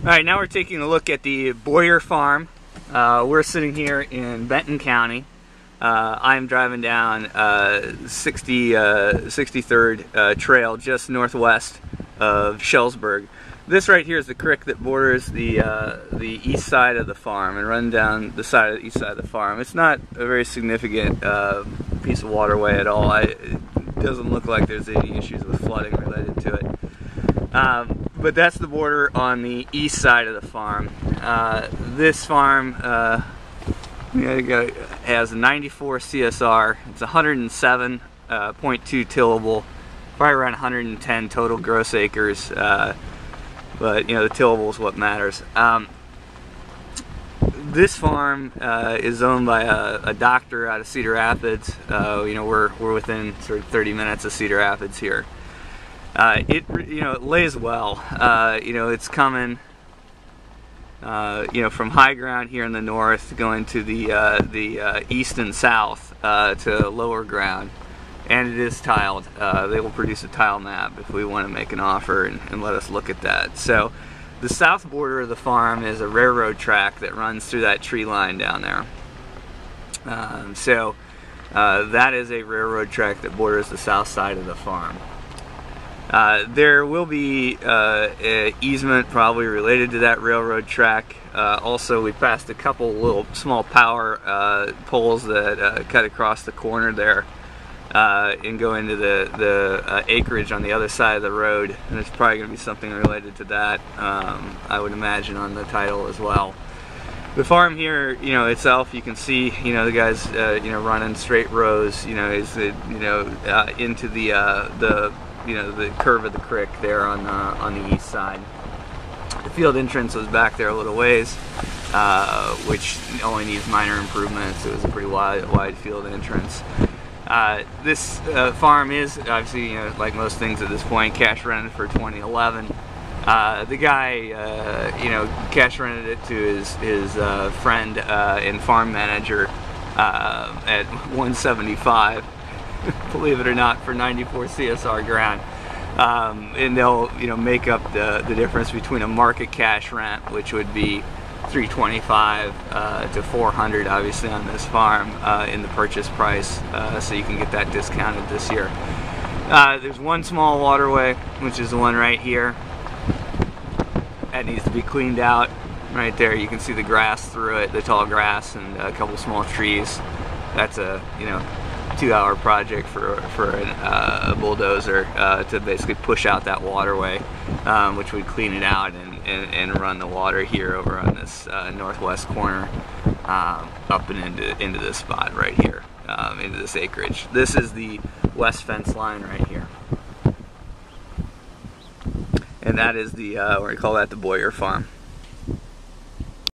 Alright, now we're taking a look at the Boyer Farm. We're sitting here in Benton County. I'm driving down 63rd Trail just northwest of Shellsburg. This right here is the creek that borders the east side of the farm and runs down the east side of the farm. It's not a very significant piece of waterway at all. It doesn't look like there's any issues with flooding related to it. But that's the border on the east side of the farm. This farm has 94 CSR. It's 107.2 tillable, probably around 110 total gross acres. But the tillable is what matters. This farm is owned by a doctor out of Cedar Rapids. We're within sort of 30 minutes of Cedar Rapids here. It lays well. It's coming from high ground here in the north, going to the east and south to lower ground, and it is tiled. They will produce a tile map if we want to make an offer and let us look at that. So the south border of the farm is a railroad track that runs through that tree line down there. That is a railroad track that borders the south side of the farm. There will be an easement probably related to that railroad track. Also, we passed a couple little small power poles that cut across the corner there and go into the acreage on the other side of the road. And there's probably going to be something related to that, I would imagine, on the title as well. The farm here, itself, you can see, the guys, running straight rows, is into the curve of the creek there on the east side. The field entrance was back there a little ways, which only needs minor improvements. It was a pretty wide field entrance. This farm is obviously, like most things at this point, cash rented for 2011. The guy, cash rented it to his friend and farm manager at $175. Believe it or not, for 94 CSR ground, and they'll make up the difference between a market cash rent, which would be $325 to $400, obviously, on this farm in the purchase price. So you can get that discounted this year. There's one small waterway, which is the one right here. That needs to be cleaned out. Right there, you can see the grass through it, the tall grass, and a couple small trees. That's a 2-hour project for a bulldozer to basically push out that waterway, which would clean it out and run the water here over on this northwest corner up and into this spot right here, into this acreage. This is the west fence line right here, and that is the we call that the Boyer Farm.